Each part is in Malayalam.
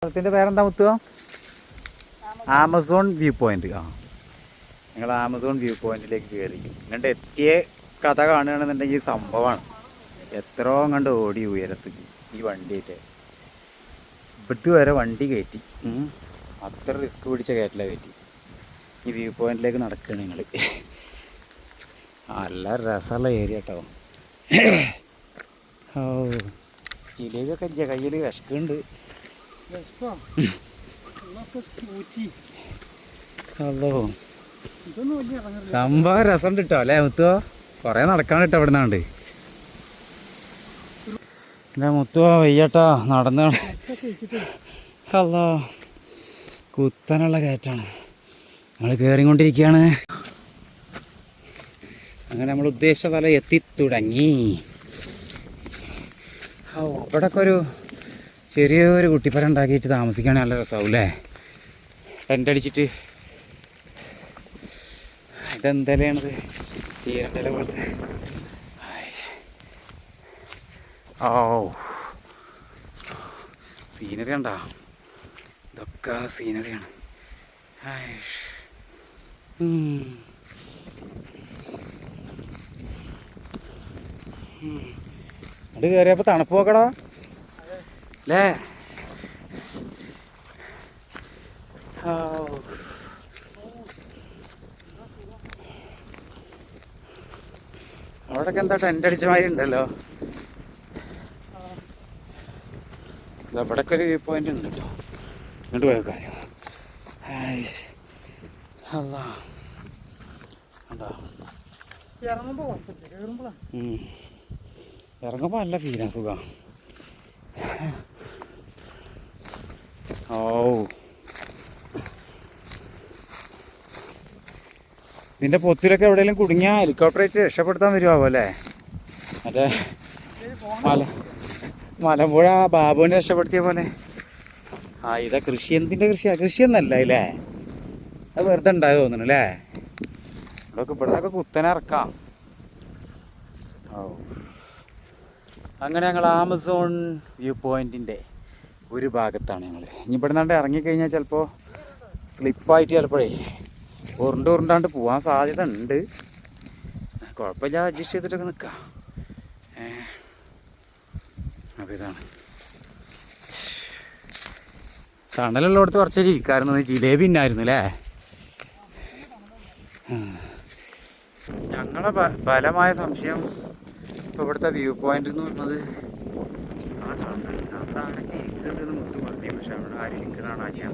സ്ഥലത്തിൻ്റെ പേരെന്താ മുത്തുക? Amazon view point. ഞങ്ങൾ ആമസോൺ വ്യൂ പോയിന്റിലേക്ക് കയറി. ഇങ്ങോട്ട് എത്തിയ കഥ കാണുകയാണെന്നുണ്ടെങ്കിൽ സംഭവമാണ്. എത്രയോ കണ്ട് ഓടി ഉയരത്ത് ഈ വണ്ടിയിട്ട് ഇവിടുത്തെ വരെ വണ്ടി കയറ്റി. അത്ര റിസ്ക് പിടിച്ച കയറ്റില്ല കയറ്റി. ഈ വ്യൂ പോയിന്റിലേക്ക് നടക്കുകയാണ് ഞങ്ങൾ. നല്ല രസമുള്ള ഏരിയ കേട്ടോ. ഓ ജിലേബിയൊക്കെ ഇല്ല, കയ്യിൽ വിശക്കുണ്ട്. അതോ സംഭവം രസമുണ്ട് കേട്ടോ അല്ലേ മുത്തുവോ? കുറേ നടക്കാൻ കേട്ടോ ഇവിടെ നിന്നാണ്ട്. എൻ്റെ മുത്തുവോ വയ്യട്ടോ നടന്ന്. അല്ലോ കുത്തനുള്ള കയറ്റാണ്. നമ്മൾ കയറിക്കൊണ്ടിരിക്കുകയാണ്. അങ്ങനെ നമ്മൾ ഉദ്ദേശിച്ച സ്ഥലം എത്തിത്തുടങ്ങി. ഇവിടെയൊക്കെ ഒരു ചെറിയൊരു കുട്ടിപ്പര ഉണ്ടാക്കിയിട്ട് താമസിക്കുകയാണെങ്കിൽ നല്ല രസമാവില്ലേ? ടെൻ്റ് അടിച്ചിട്ട്. ഇതെന്തലാണത്? ചീരൻ്റെ ഇല പോലത്തെ. ഓ സീനറി ഉണ്ടോ? ഇതൊക്കെ സീനറിയാണ്. അത് കയറിയപ്പോൾ തണുപ്പ് നോക്കടാ അല്ലേ? അവിടെയൊക്കെ എന്താ ടെൻ്റ് അടിച്ച മാതിരി ഉണ്ടല്ലോ. ഇവിടെയൊക്കെ ഒരു വ്യൂ പോയിന്റ് ഉണ്ട് കേട്ടോ. ഇങ്ങോട്ട് പോയ കാര്യം അല്ലാ ഇറങ്ങുമ്പോൾ നല്ല ഫീലാ, സുഖം. ഓ ഇതിൻ്റെ പൊത്തിലൊക്കെ എവിടെയെങ്കിലും കുടുങ്ങിയാൽ ഹെലികോപ്റ്ററായിട്ട് രക്ഷപ്പെടുത്താൻ വരുമാവോ അല്ലേ? മറ്റേ മലമ്പുഴ ബാബുവിനെ രക്ഷപ്പെടുത്തിയ പോലെ. ഇതാ കൃഷി. എന്തിൻ്റെ കൃഷിയാണ്? കൃഷിയൊന്നല്ല അല്ലേ? അത് വെറുതെ ഉണ്ടായത് തോന്നുന്നു അല്ലേ? ഇവിടുന്നൊക്കെ കുത്തനെ ഇറക്കാം. ഓ അങ്ങനെ ഞങ്ങൾ ആമസോൺ വ്യൂ പോയിൻറ്റിൻ്റെ ഒരു ഭാഗത്താണ് ഞങ്ങൾ. ഇനി ഇവിടെ നിന്നാണ്ട് ഇറങ്ങിക്കഴിഞ്ഞാൽ ചിലപ്പോൾ സ്ലിപ്പായിട്ട് ചിലപ്പോഴേ ഉരുണ്ടാണ്ട് പോകാൻ സാധ്യത ഉണ്ട്. കുഴപ്പമില്ല, അഡ്ജസ്റ്റ് ചെയ്തിട്ടൊക്കെ നിൽക്കാം. അപ്പോൾ ഇതാണ് തണലുള്ളടത്ത് കുറച്ച് നേരം ഇരിക്കാമായിരുന്നു. ജിലേബി ഉണ്ടായിരുന്നു അല്ലേ? ഞങ്ങളെ ബലമായ സംശയം ഇപ്പോൾ ഇവിടുത്തെ വ്യൂ പോയിന്റ് എന്ന് പറയുന്നത് അവിടെ ആരൊക്കെ ഇരിക്കുന്നുണ്ടെന്ന് മുത്ത് പറഞ്ഞു. പക്ഷെ അവിടെ ആരും ഇരിക്കണതാണ് ആദ്യം.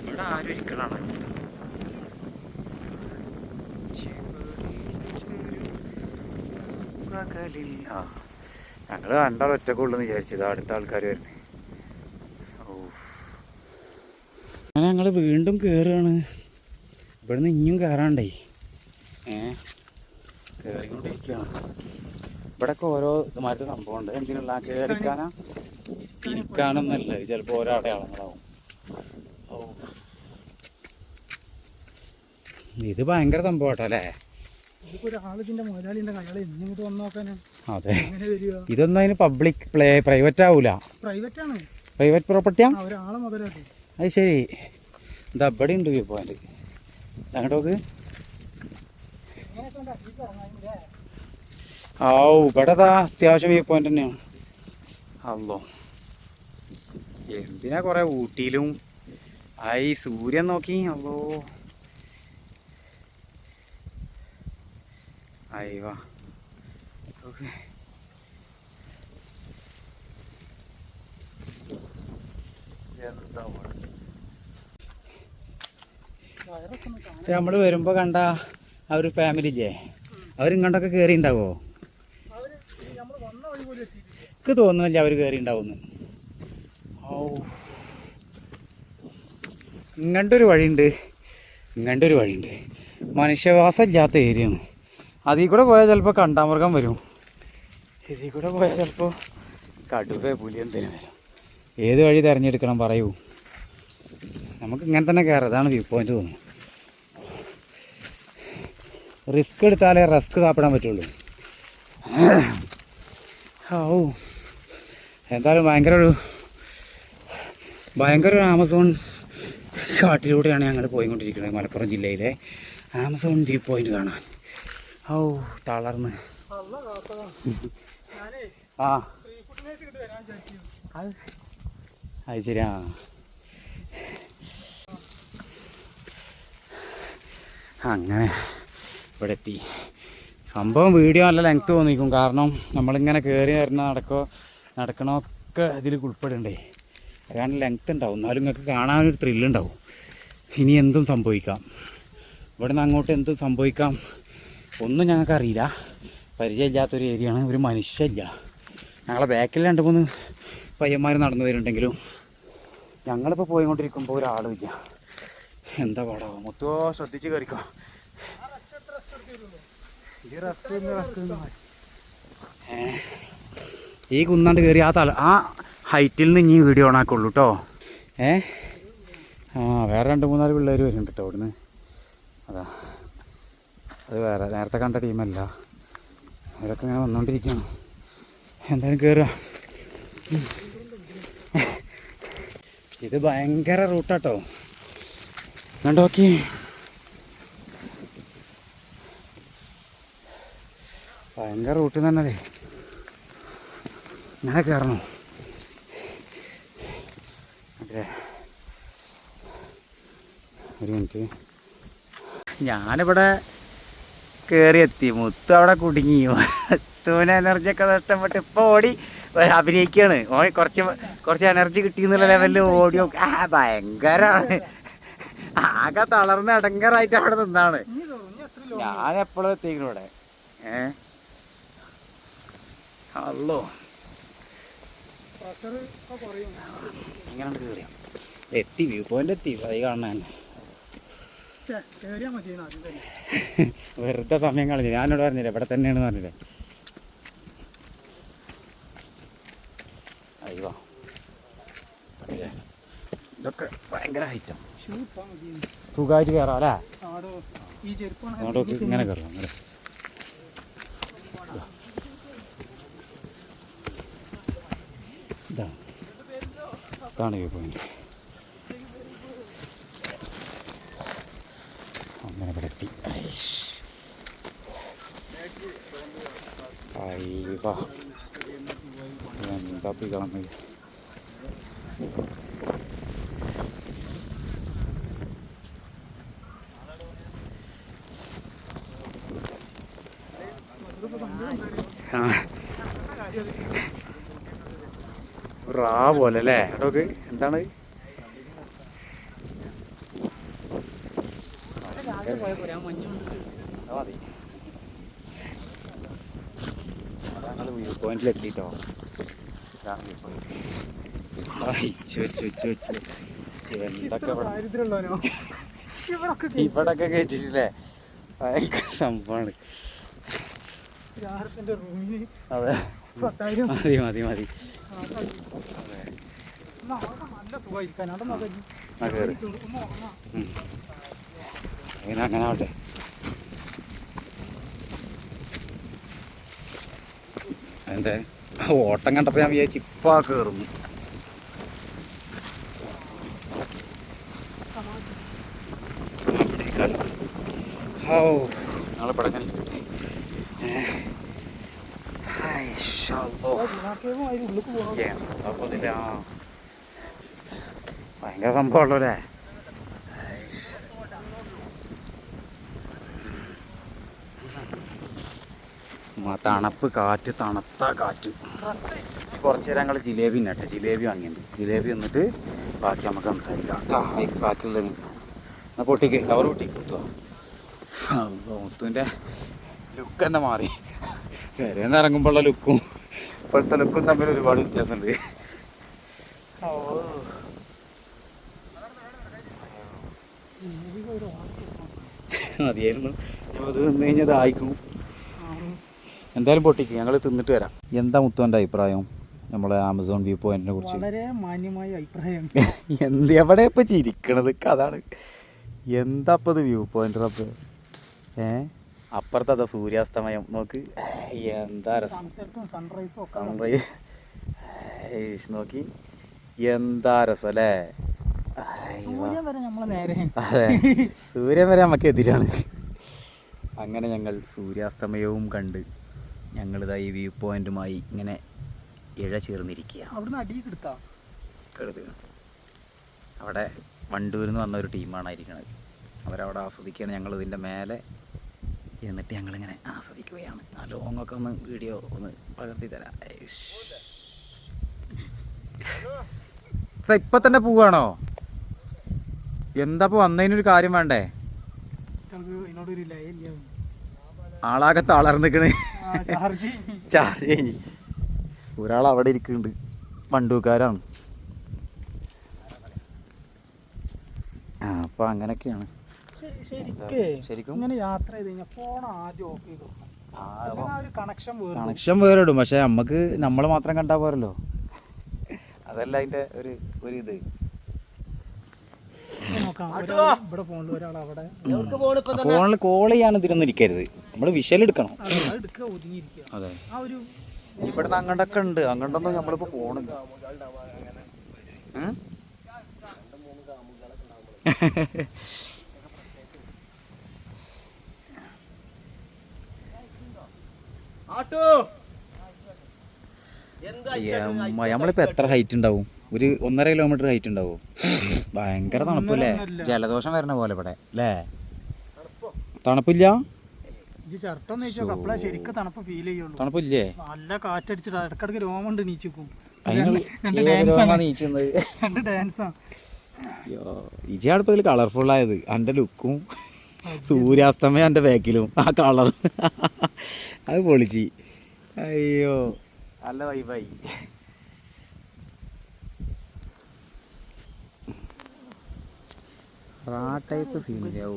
ഇവിടെ ആരും ഇരിക്കണതാണ്. ഞങ്ങൾ കണ്ടാൽ ഒറ്റക്കുള്ളൂ എന്ന് വിചാരിച്ചത്. അടുത്ത ആൾക്കാർ വരുന്നത്. അങ്ങനെ ഞങ്ങൾ വീണ്ടും കയറുകയാണ്. ഇവിടുന്ന് ഇനിയും കയറാണ്ടേ കയറിക്കൊണ്ടിരിക്കുകയാണ്. ഇവിടെയൊക്കെ ഓരോ ഇതുമായിട്ട് സംഭവമുണ്ട്. എന്തിനുള്ള കയറിക്കാനാ ഇരിക്കാനൊന്നുമല്ല, ചിലപ്പോൾ ഓരോ അടയാളങ്ങളാവും. ഇത് ഭയങ്കര സംഭവം കേട്ടോ അല്ലേ? അതെ, ഇതൊന്നും അതിന് പബ്ലിക് പ്രൈവറ്റ് ആവൂല. പ്രൈവറ്റ് പ്രോപ്പർട്ടിയാ. അത് ശരി. എന്താ ഇവിടെ ഉണ്ട് വ്യൂ പോയിന്റ്. അങ്ങോട്ടോക്ക്. ഇവിടെ അത്യാവശ്യം വ്യൂ പോയിന്റ് തന്നെയാണ്. അല്ലോ എന്തിനാ കുറെ ഊട്ടിയിലും സൂര്യൻ നോക്കി. അല്ലോ അയ്യോ ഓക്കെ. നമ്മൾ വരുമ്പോൾ കണ്ട ആ ഒരു ഫാമിലി ഇല്ലേ, അവരിങ്ങോട്ടൊക്കെ കയറി ഉണ്ടാവോ? എനിക്ക് തോന്നുന്നില്ല അവർ കയറി ഉണ്ടാവുമെന്ന്. ഇങ്ങോട്ടൊരു വഴിയുണ്ട്, ഇങ്ങോട്ടൊരു വഴിയുണ്ട്. മനുഷ്യവാസം ഇല്ലാത്ത ഏരിയയാണ്. അതിൽ കൂടെ പോയാൽ ചിലപ്പോൾ കണ്ടാമൃഗം വരും. ഇതിൽ കൂടെ പോയാൽ ചിലപ്പോൾ കടുവ പുലി എന്തിനും വരും. ഏത് വഴി തിരഞ്ഞെടുക്കണം പറയൂ? നമുക്ക് ഇങ്ങനെ തന്നെ കയറാം. അതാണ് വ്യൂ പോയിന്റ് തോന്നുന്നു. റിസ്ക് എടുത്താലേ റസ്ക് സാപ്പിടാൻ പറ്റുള്ളൂ. ഓ എന്തായാലും ഭയങ്കര ഒരു ആമസോൺ കാട്ടിലൂടെയാണ് ഞങ്ങൾ പോയിക്കൊണ്ടിരിക്കുന്നത്. മലപ്പുറം ജില്ലയിലെ ആമസോൺ വ്യൂ പോയിന്റ് കാണാൻ. ഓ തളർന്ന് ആ അത് ശരിയാ. അങ്ങനെ ഇവിടെ എത്തി. സംഭവം വീഡിയോ നല്ല ലെങ്ത്ത് തോന്നിക്കും. കാരണം നമ്മളിങ്ങനെ കയറി വരുന്ന നടക്കണമൊക്കെ ഇതിൽ ഉൾപ്പെടണ്ടേ. കാരണം ലെങ്ത്ത് ഉണ്ടാവും, എന്നാലും നിങ്ങൾക്ക് കാണാനൊരു ത്രില്ലുണ്ടാവും. ഇനി എന്തും സംഭവിക്കാം, ഇവിടെ നിന്ന് അങ്ങോട്ട് എന്തും സംഭവിക്കാം, ഒന്നും ഞങ്ങൾക്കറിയില്ല. പരിചയമില്ലാത്തൊരു ഏരിയയാണ്, ഒരു മനുഷ്യല്ല. ഞങ്ങളെ ബാക്കിൽ 2-3 പയ്യന്മാർ നടന്നു വരുന്നുണ്ടെങ്കിലും ഞങ്ങളിപ്പോൾ പോയിക്കൊണ്ടിരിക്കുമ്പോൾ ഒരാളുമില്ല. എന്താ പാടാവും. മൊത്തം ശ്രദ്ധിച്ച് കയറിക്കോ. ഈ കുന്നാണ്ട് കയറി ആ ഹൈറ്റിൽ നിന്ന് ഇനി വീഡിയോ ഓണാക്കുള്ളൂ കേട്ടോ. വേറെ 2-3 പിള്ളേർ വരുന്നുണ്ട് കേട്ടോ അവിടുന്ന്. അതാ അത് വേറെ നേരത്തെ കണ്ട ടീമല്ല, അവരൊക്കെ ഇങ്ങനെ വന്നുകൊണ്ടിരിക്കുകയാണ്. എന്തായാലും കയറുക. ഇത് ഭയങ്കര റൂട്ടാട്ടോ, കണ്ടോക്കി. ഭയങ്കര റൂട്ട് തന്നെ. ഇങ്ങനെ കയറണോ? അതെ, ഒരു മിനിറ്റ്. ഞാനിവിടെ കയറി എത്തി. മുത്തു അവിടെ കുടുങ്ങി. മുത്തുവിന് എനർജിയൊക്കെ നഷ്ടപ്പെട്ട് ഇപ്പോൾ ഓടി അഭിനയിക്കുകയാണ്. ഓടി കുറച്ച് എനർജി കിട്ടിയെന്നുള്ള ലെവലിൽ ഓടി. ഭയങ്കരമാണ്. ആകെ തളർന്ന് അടങ്കറായിട്ട് അവിടെ നിന്നാണ്. ഞാൻ എപ്പോഴും എത്തിക്കണം ഇവിടെ. അല്ലോ എങ്ങനെയാണ് കയറിയ എത്തി. വ്യൂ പോയിന്റ് എത്തി. അത് കാണാൻ വെറുതെ സമയം കളഞ്ഞു. ഞാനോട് പറഞ്ഞില്ലേ ഇവിടെ തന്നെയാണ് പറഞ്ഞില്ലേ. അയ്യോ ഇതൊക്കെ ഭയങ്കര ഹൈറ്റാണ്. സുഖമായിട്ട് കയറാം അല്ലേ. അങ്ങോട്ടൊക്കെ ഇങ്ങനെ കയറാം. അങ്ങനെ ഇതാണ് വ്യൂ പോയിന്റ്. അങ്ങനെ ഇവിടെ എത്തി. അയ്യോ എന്താ കാണുന്നത്. റാ പോലെ അല്ലേ അടോക്ക്. എന്താണ് മതി. ഞങ്ങൾ വ്യൂ പോയിന്റിലെത്തിട്ടോ. എന്തൊക്കെ ഇവിടൊക്കെ കേട്ടിട്ടില്ലേ. ഭയങ്കര സംഭവമാണ്. അതെ മതി അങ്ങനെ ആവട്ടെ. എന്താ ഓട്ടം കണ്ടപ്പോൾ ഞാൻ വിചാരിച്ചു ഇപ്പാ കയറുന്നു. ഞങ്ങളിവിടെ ഭയങ്കര സംഭവമുള്ളൂ അല്ലേ. തണുപ്പ് കാറ്റ്, തണുത്ത കാറ്റ്. കുറച്ച് നേരം ഞങ്ങൾ ജിലേബി നട്ടെ. ജിലേബി വാങ്ങിയിട്ടുണ്ട്. ജിലേബി വന്നിട്ട് ബാക്കി നമുക്ക് സംസാരിക്കാം കേട്ടോ. ബാക്കിയുള്ള എന്നാൽ പൊട്ടിക്ക് കവർ പൊട്ടിക്ക്. മുത്തുവിൻ്റെ ലുക്ക് തന്നെ മാറി. കരയെന്ന് ഇറങ്ങുമ്പോഴുള്ള ലുക്കും ഇപ്പോഴത്തെ ലുക്കും തമ്മിൽ ഒരുപാട് വ്യത്യാസമുണ്ട്. മതിയായിരുന്നു. അത് നിന്ന് കഴിഞ്ഞാൽ ദാഹിക്കും. എന്തായാലും പൊട്ടിക്കും. ഞങ്ങൾ തിന്നിട്ട് വരാം. എന്താ മുത്തുവിൻ്റെ അഭിപ്രായം നമ്മളെ ആമസോൺ വ്യൂ പോയിന്റിനെ കുറിച്ച്? വളരെ മാന്യമായ അഭിപ്രായം. എവിടെ ഇപ്പം ചിരിക്കണത്? അതാണ് എന്താ ഇപ്പം ഇത് വ്യൂ പോയിന്റ്. റബ്ബ് അപ്പുറത്തെ അതാ സൂര്യാസ്തമയം നോക്ക്. എന്താ രസം. സൺസെറ്റും സൺറൈസും ഒക്കെ സൺറൈസ് നോക്കി എന്താ രസം അല്ലേ. സൂര്യൻ വരെ നമ്മളെ നേരെ. അതെ, സൂര്യൻ വരെ നമുക്ക് എതിരാണ്. അങ്ങനെ ഞങ്ങൾ സൂര്യാസ്തമയവും കണ്ട് ഞങ്ങളിതാ ഈ വ്യൂ പോയിന്റുമായി ഇങ്ങനെ ഇഴ ചേർന്നിരിക്കുക. അവിടുന്ന് അടി കെടുത്ത് അവിടെ വണ്ടൂരിൽ നിന്ന് വന്ന ഒരു ടീമാണ് ഇരിക്കുന്നത്. അവരവിടെ ആസ്വദിക്കുകയാണ്. ഞങ്ങൾ ഇതിൻ്റെ മേലെ എന്നിട്ട് ഞങ്ങളിങ്ങനെ ആസ്വദിക്കുകയാണ്. ആ ലോങ്ങൊക്കെ ഒന്ന് വീഡിയോ ഒന്ന് പകർത്തി തരാം. ഇപ്പം തന്നെ പോവുകയാണോ? എന്താ ഇപ്പോൾ വന്നതിനൊരു കാര്യം വേണ്ടേ? ആളാകെ തളർന്നിക്കണ്. ചാർജ് കഴിഞ്ഞ് ഒരാൾ അവിടെ ഇരിക്കുന്നുണ്ട്, വണ്ടൂക്കാരാണ്. അപ്പം അങ്ങനെയൊക്കെയാണ് ശരിക്കും. ഇങ്ങനെ യാത്ര ചെയ്ത് കഴിഞ്ഞാൽ ഫോൺ ആദ്യം ഓഫ് ചെയ്തു. കണക്ഷൻ വേറെ ഇടും. പക്ഷെ നമുക്ക് നമ്മളെ മാത്രം കണ്ടാൽ പോരല്ലോ. അതല്ല അതിൻ്റെ ഒരു ഇത്. ഫോണിൽ കോൾ ചെയ്യാൻ ഇതിനൊന്നും ഇരിക്കരുത്. നമ്മൾ വിഷ്വൽ എടുക്കണം. അതെ, ഇവിടുന്ന് അങ്ങോട്ടൊക്കെ ഉണ്ട്. അങ്ങോട്ടൊന്നും നമ്മളിപ്പോൾ പോണില്ല. നമ്മളിപ്പോ എത്ര ഹൈറ്റ് ഉണ്ടാവും? ഒരു 1.5 കിലോമീറ്റർ ഹൈറ്റ് ഉണ്ടാവും. ഭയങ്കര തണുപ്പല്ലേ, ജലദോഷം വരണ പോലെ ഇവിടെ അല്ലേ. തണുപ്പില്ല, തണുപ്പില്ലേ? നല്ല കാറ്റടിച്ചിട്ട് ഇടക്കിടക്ക് രോമുണ്ട് നീച്ചിക്കും. ഇജയാണ് ഇപ്പൊ ഇതിൽ കളർഫുൾ ആയത്. എൻ്റെ ലുക്കും സൂര്യാസ്തമയം എൻ്റെ ബാക്കിലും ആ കളർ അത് പൊളിച്ച്. അയ്യോ നല്ല വൈബായി. ടൈപ്പ് സീനില്ല. ഓ,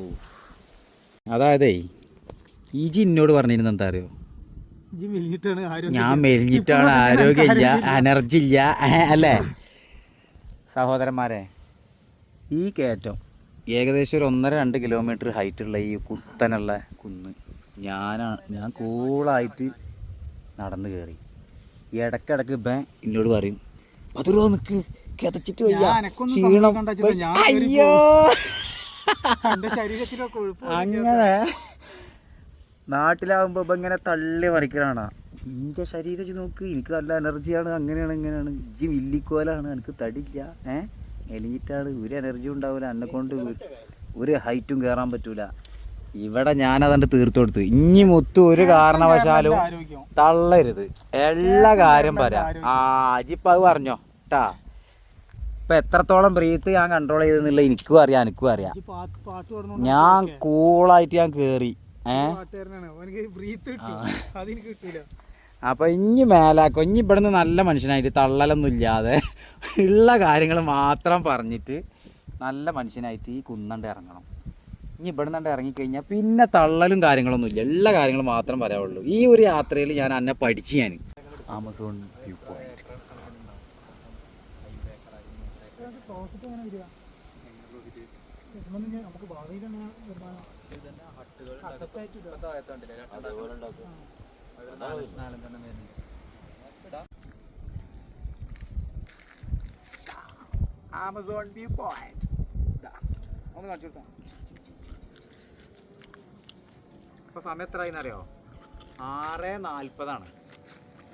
അതായതേ ഇജി എന്നോട് പറഞ്ഞിരുന്നു എന്താ അറിയോ? ഞാൻ മെലിഞ്ഞിട്ടാണ്, ആരോഗ്യമില്ല, എനർജി ഇല്ല അല്ലേ? സഹോദരന്മാരെ, ഈ കയറ്റം ഏകദേശം ഒരു 1.5-2 കിലോമീറ്റർ ഹൈറ്റുള്ള ഈ കുത്തനുള്ള കുന്ന് ഞാൻ കൂളായിട്ട് നടന്നു കയറി. ഇടയ്ക്കിടയ്ക്ക് ഇപ്പം എന്നോട് പറയും, പതുരോ നിൽക്ക്, കിതച്ചിട്ട് വയ്യ, ക്ഷീണം. അയ്യോ, അങ്ങനെ നാട്ടിലാവുമ്പോൾ ഇപ്പം ഇങ്ങനെ തള്ളി മറിക്കലാണ്. എൻ്റെ ശരീരം നോക്ക്, എനിക്ക് നല്ല എനർജിയാണ്, അങ്ങനെയാണ് ഇങ്ങനെയാണ്. ഇജ്ജ് വില്ലിക്കോലാണ്, എനിക്ക് തടിയില്ല, എലിഞ്ഞിട്ടാണ്, ഒരു എനർജി ഉണ്ടാവില്ല, എന്നെ കൊണ്ട് ഒരു ഹൈറ്റും കയറാൻ പറ്റൂല. ഇവിടെ ഞാനതണ്ട് തീർത്തു കൊടുത്ത്. ഇനി മുത്തു ഒരു കാരണവശാലും തള്ളരുത്, എല്ലാ കാര്യം പറയാം. അജിപ്പം അത് പറഞ്ഞോ ട്ടാ. ഇപ്പം എത്രത്തോളം ബ്രീത്ത് ഞാൻ കൺട്രോൾ ചെയ്തെന്നുള്ള എനിക്കും അറിയാം. ഞാൻ കൂളായിട്ട് ഞാൻ കയറി. അപ്പൊ ഇനി മേലാക്കോ, ഇനി ഇവിടുന്ന് നല്ല മനുഷ്യനായിട്ട് തള്ളലൊന്നും ഇല്ലാതെ ഉള്ള കാര്യങ്ങൾ മാത്രം പറഞ്ഞിട്ട് നല്ല മനുഷ്യനായിട്ട് ഈ കുന്നണ്ട് ഇറങ്ങണം. ഇനി ഇവിടുന്ന് ഇറങ്ങിക്കഴിഞ്ഞാൽ പിന്നെ തള്ളലും കാര്യങ്ങളൊന്നും ഇല്ല, എല്ലാ കാര്യങ്ങളും മാത്രം പറയാവുള്ളൂ. ഈ ഒരു യാത്രയിൽ ഞാൻ എന്നെ പഠിച്ച് ഞാൻ Amazon view point. Amazon view point ഒന്ന് കാണിച്ചു കൊടുക്കാം. ഇപ്പൊ സമയം എത്രയെന്നറിയോ? 6:40.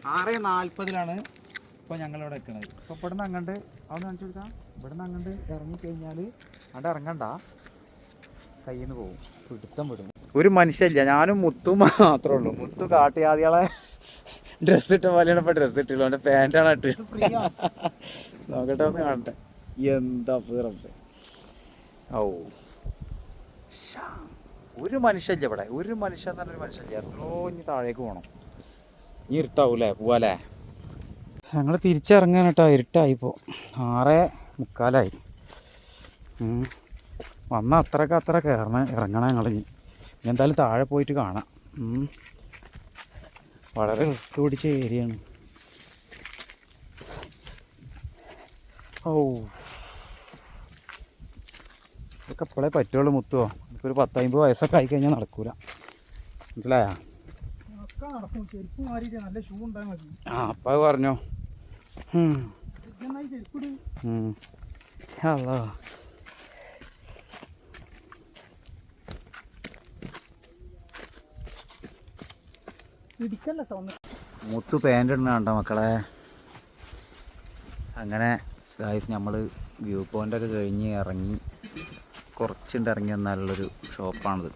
6:40 ഇപ്പോൾ ഞങ്ങളിവിടെ നിൽക്കുന്നത്. ഇപ്പോൾ ഇവിടുന്ന് അങ്ങോട്ട് അതൊന്ന് കാണിച്ചു കൊടുക്കാം. ഇവിടുന്ന് അങ്ങോട്ട് ഇറങ്ങിക്കഴിഞ്ഞാൽ അവിടെ ഇറങ്ങണ്ട, കയ്യിൽ നിന്ന് പോകും, പിടുത്തം വിടും. ഒരു മനുഷ്യല്ല, ഞാനും മുത്തും മാത്രമേ ഉള്ളൂ. മുത്തു കാട്ടുജാതികളെ ഡ്രസ്സ് ഇട്ട പോലെയാണ് ഇപ്പോൾ ഡ്രസ്സ് ഇട്ടുള്ളൂ. അവൻ്റെ പാൻറ്റാണ് ഇട്ട്. നോക്കട്ടെ, ഒന്ന് കാണട്ടെ. എന്താ പേറത്? ഓ, ഒരു മനുഷ്യല്ല ഇവിടെ, ഒരു മനുഷ്യൻ എന്ന് പറഞ്ഞൊരു മനുഷ്യല്ല. എത്രയോ ഇനി താഴേക്ക് പോകണം. ഇനി ഇരുട്ടാവൂലേ, പോവാല്ലേ? ഞങ്ങൾ തിരിച്ചിറങ്ങാൻ കേട്ടോ, ഇരുട്ടായിപ്പോൾ 6:45. വന്ന അത്ര ഇറങ്ങണം ഞങ്ങൾ. ഇനി എന്തായാലും താഴെ പോയിട്ട് കാണാം. വളരെ റിസ്ക് പിടിച്ച ഏരിയയാണ്. ഓ, ഇതൊക്കെ ഇപ്പോഴേ പറ്റുള്ളൂ മുത്തുവോ. എനിക്കൊരു 10-50 വയസ്സൊക്കെ ആയിക്കഴിഞ്ഞാൽ നടക്കൂല. മനസ്സിലായ? ഒക്കെ നടക്കും. ചെരുപ്പ് മാറിയിട്ട് നല്ല ഷൂ ഉണ്ടായാൽ മതി. ആ അപ്പം അത് പറഞ്ഞോ. നന്നായി ചെരുപ്പിട്. അല്ലോ ഇടിക്കല്ലോ ഒന്ന്. മുത്തു പാൻ്റ് ഇടുന്ന കണ്ടോ മക്കളെ. അങ്ങനെ ഗായ്സ് നമ്മൾ വ്യൂ പോയിൻ്റൊക്കെ കഴിഞ്ഞ് ഇറങ്ങി കുറച്ചുണ്ട് ഇറങ്ങി വന്നാലുള്ളൊരു ഷോപ്പാണിത്.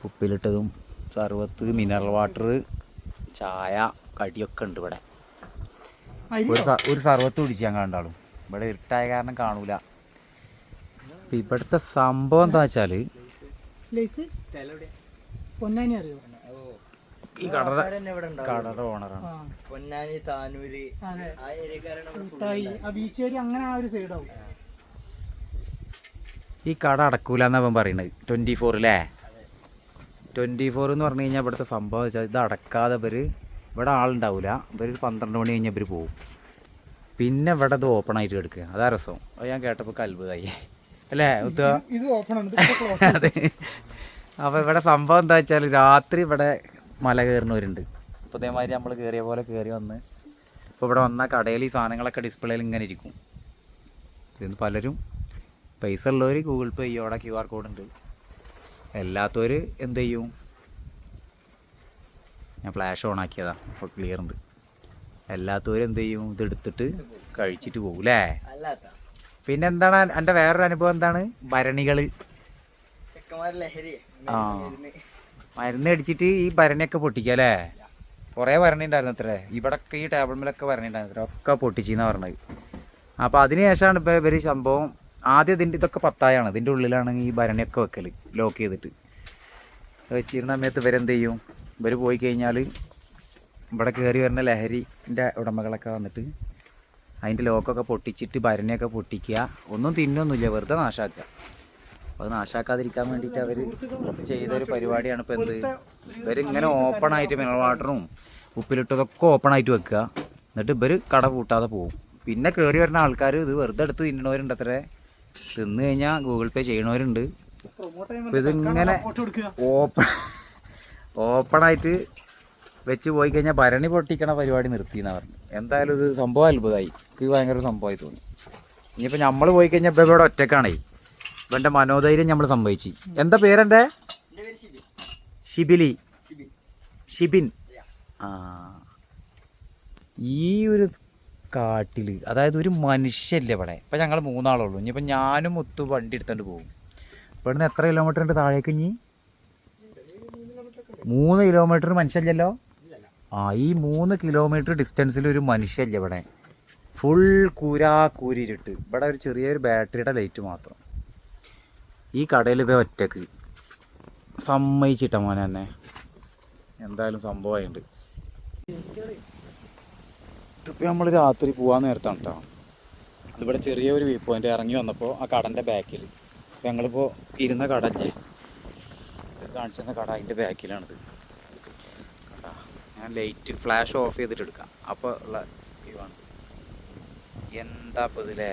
ഉപ്പിലിട്ടതും സർവത്ത്, മിനറൽ വാട്ടർ, ചായ, കടിയൊക്കെ ഉണ്ട് ഇവിടെ. ഒരു സർവത്ത് കുടിച്ച് ഞാൻ കണ്ടാളും. ഇവിടെ ഇരുട്ടായ കാരണം കാണൂല. അപ്പം ഇവിടുത്തെ സംഭവം എന്താ വെച്ചാൽ പൊന്നാനി അറിയോ? ഈ കടയുടെ ഓണറാണ്. പൊന്നാനി, താനൂര്, ആ ബീച്ച് ഏരിയ അങ്ങനെ ആ ഒരു സൈഡാവും. ഈ കട അടക്കൂല എന്നാ അവൻ പറയണത്. 24 അല്ലേ? 24 എന്ന് പറഞ്ഞു കഴിഞ്ഞാൽ ഇവിടുത്തെ സംഭവം വെച്ചാൽ ഇത് അടക്കാതെ ഇവിടെ ആളുണ്ടാവില്ല. ഇവർ 12 മണി കഴിഞ്ഞാൽ ഇവർ പോവും. പിന്നെ ഇവിടെ ഇത് ഓപ്പൺ ആയിട്ട് കിടക്കുക. അതാ രസം. അത് ഞാൻ കേട്ടപ്പോൾ അത്ഭുതമായി അല്ലേ? ഇത് ഓപ്പൺ ആണ്. അതെ. അപ്പോൾ ഇവിടെ സംഭവം എന്താ വെച്ചാൽ രാത്രി ഇവിടെ മല കയറുന്നവരുണ്ട്. ഇപ്പോൾ ഇതേമാതിരി നമ്മൾ കയറിയ പോലെ കയറി വന്ന് ഇപ്പോൾ ഇവിടെ വന്നാൽ കടയിൽ ഈ സാധനങ്ങളൊക്കെ ഡിസ്പ്ലേയിൽ ഇങ്ങനെ ഇരിക്കും. ഇതിന് പലരും പൈസ ഉള്ളവർ ഗൂഗിൾ പേ ചെയ്യും. അവിടെ QR കോഡ് ഉണ്ട്. അല്ലാത്തവർ എന്ത് ചെയ്യും? ഞാൻ ഫ്ലാഷ് ഓൺ ആക്കിയതാ, അപ്പോൾ ക്ലിയർ ഉണ്ട്. അല്ലാത്തവർ എന്ത് ചെയ്യും? ഇതെടുത്തിട്ട് കഴിച്ചിട്ട് പോകും അല്ലേ? പിന്നെ എന്താണ് എൻ്റെ വേറൊരു അനുഭവം? എന്താണ് ഭരണികൾ. ആ, മരുന്ന് അടിച്ചിട്ട് ഈ ഭരണിയൊക്കെ പൊട്ടിക്കുക അല്ലേ? കുറേ ഭരണി ഉണ്ടായിരുന്നു അത്രേ. ഇവിടൊക്കെ ഈ ടേബിൾ മേലൊക്കെ ഭരണി ഉണ്ടായിരുന്നു അത്ര. ഒക്കെ പൊട്ടിച്ചെന്നാണ് പറഞ്ഞത്. അപ്പോൾ അതിന് ശേഷമാണ് ഇപ്പോൾ ഇവർ സംഭവം ആദ്യം ഇതൊക്കെ പത്തായാണ്. ഇതിൻ്റെ ഉള്ളിലാണ് ഈ ഭരണിയൊക്കെ വെക്കൽ ലോക്ക് ചെയ്തിട്ട്. വെച്ചിരുന്ന സമയത്ത് ഇവരെന്ത് ചെയ്യും? ഇവർ പോയി കഴിഞ്ഞാൽ ഇവിടെ കയറി വരുന്ന ലഹരിൻ്റെ ഉടമകളൊക്കെ വന്നിട്ട് അതിൻ്റെ ലോക്കൊക്കെ പൊട്ടിച്ചിട്ട് ഭരണിയൊക്കെ പൊട്ടിക്കുക. ഒന്നും തിന്നൊന്നുമില്ല, വെറുതെ നാശാക്കുക. അത് നാശാക്കാതിരിക്കാൻ വേണ്ടിയിട്ട് അവർ ചെയ്തൊരു പരിപാടിയാണ് ഇപ്പോൾ എന്ത്? ഇവരിങ്ങനെ ഓപ്പണായിട്ട് മിനറൽ വാട്ടറും ഉപ്പിലിട്ടതൊക്കെ ഓപ്പണായിട്ട് വെക്കുക. എന്നിട്ട് ഇവർ കട പൂട്ടാതെ പോകും. പിന്നെ കയറി വരുന്ന ആൾക്കാർ ഇത് വെറുതെ എടുത്ത് തിന്നണവരുണ്ട് അത്രേ. തിന്നു കഴിഞ്ഞാൽ ഗൂഗിൾ പേ ചെയ്യണവരുണ്ട്. അപ്പോൾ ഇതിങ്ങനെ ഓപ്പണായിട്ട് വെച്ച് പോയി കഴിഞ്ഞാൽ ഭരണി പൊട്ടിക്കണ പരിപാടി നിർത്തിയെന്നാണ് പറഞ്ഞു. എന്തായാലും ഇത് സംഭവം അത്ഭുതമായി. എനിക്ക് ഭയങ്കര ഒരു സംഭവമായി തോന്നി. ഇനിയിപ്പോൾ നമ്മൾ പോയി കഴിഞ്ഞാൽ ഇപ്പോൾ ഇവിടെ ഒറ്റക്കാണേ. ഇവൻ്റെ മനോധൈര്യം നമ്മൾ സംഭവിച്ചു. എന്താ പേരെൻ്റെ? ഷിബിൻ. ആ, ഈ ഒരു കാട്ടിൽ അതായത് ഒരു മനുഷ്യല്ല ഇവിടെ. ഇപ്പം ഞങ്ങൾ 3 ആളുള്ളൂ. ഇനിയിപ്പോൾ ഞാനും ഒത്തു വണ്ടി എടുത്തുകൊണ്ട് പോകും. ഇവിടുന്ന് എത്ര കിലോമീറ്റർ ഉണ്ട് താഴേക്ക്? ഇനി 3 കിലോമീറ്റർ മനുഷ്യല്ലല്ലോ. ആ, ഈ 3 കിലോമീറ്റർ ഡിസ്റ്റൻസിൽ ഒരു മനുഷ്യല്ല ഇവിടെ. ഫുൾ കൂരിരുട്ട്. ഇവിടെ ഒരു ചെറിയൊരു ബാറ്ററിയുടെ ലൈറ്റ് മാത്രം. ഈ കടയിൽ ഇവ ഒറ്റക്ക് സമ്മതിച്ചിട്ട മോനെ തന്നെ. എന്തായാലും സംഭവമായിട്ടുണ്ട്. ഇതിപ്പോൾ നമ്മൾ രാത്രി പോകാൻ നേരത്താണ് കേട്ടോ. അതിവിടെ ചെറിയൊരു വ്യൂ പോയിൻ്റ് ഇറങ്ങി വന്നപ്പോൾ ആ കടൻ്റെ ബാക്കിൽ ഞങ്ങളിപ്പോൾ ഇരുന്ന കടല്ലേ കാണിച്ചിരുന്ന കട, അതിൻ്റെ ബാക്കിലാണിത് കേട്ടോ. ഞാൻ ലൈറ്റ് ഫ്ലാഷ് ഓഫ് ചെയ്തിട്ട് എടുക്കാം. അപ്പോൾ ഉള്ള വ്യൂ ആണ്. എന്താ ഇപ്പോൾ ഇതിലെ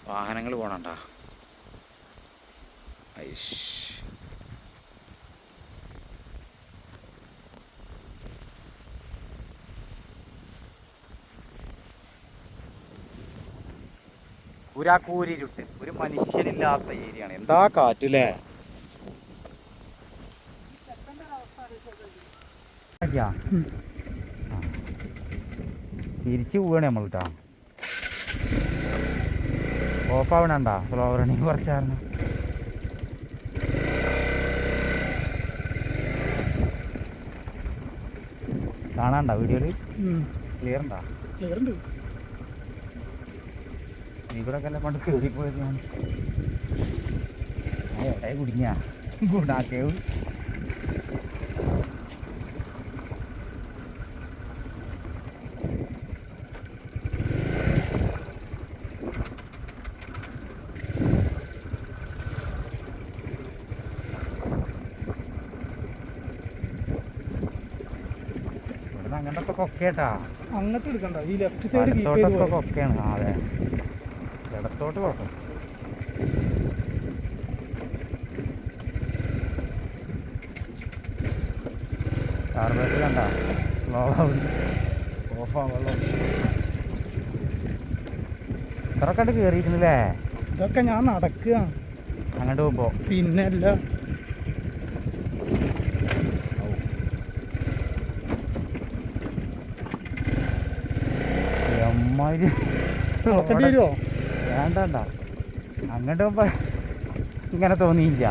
വാഹനങ്ങൾ പോകണണ്ട. ഐഷ്, കൂരിരുട്ട്. ഒരു മനുഷ്യനില്ലാത്ത ഏരിയയാണ്. എന്താ കാറ്റില്ലേ? തിരിച്ചു പോവുകയാണ് നമ്മൾ കേട്ടോ. ഓഫാവണണ്ട സ്ലോ റണ്ണിങ് കുറച്ചായിരുന്നു. കാണാണ്ട വീഡിയോയിൽ ക്ലിയർ ഉണ്ടോ? ക്ലിയർ ഉണ്ട്. ഇവിടെയൊക്കെ എല്ലാം കൊണ്ട് കയറിപ്പോയത് ഞാൻ എവിടെ കുടിഞ്ഞ ഗുണാക്കേവ്. ഇവിടുന്ന് അങ്ങോട്ടൊക്കെ കൊക്കേട്ടാ. അങ്ങോട്ട് എടുക്കണ്ട, ഈ ലെഫ്റ്റ് സൈഡ് ഇടത്തോട്ടൊക്കെ കൊക്കയാണ്. അതെ, ഇടത്തോട്ട് കുഴപ്പം. കാർബറേറ്റർ കണ്ട സ്ലോ ആവുന്നു, ഓഫാവുള്ളൂ. ഇത്ര കണ്ട് കയറിയിരുന്നില്ലേ? ഇതൊക്കെ ഞാൻ നടക്കുക അങ്ങോട്ട് പോകുമ്പോ പിന്നല്ല. അമ്മാതിരി നടക്കേണ്ടി വരുമോ? വേണ്ട അങ്ങോട്ട് പോകുമ്പോ ഇങ്ങനെ തോന്നിയില്ല.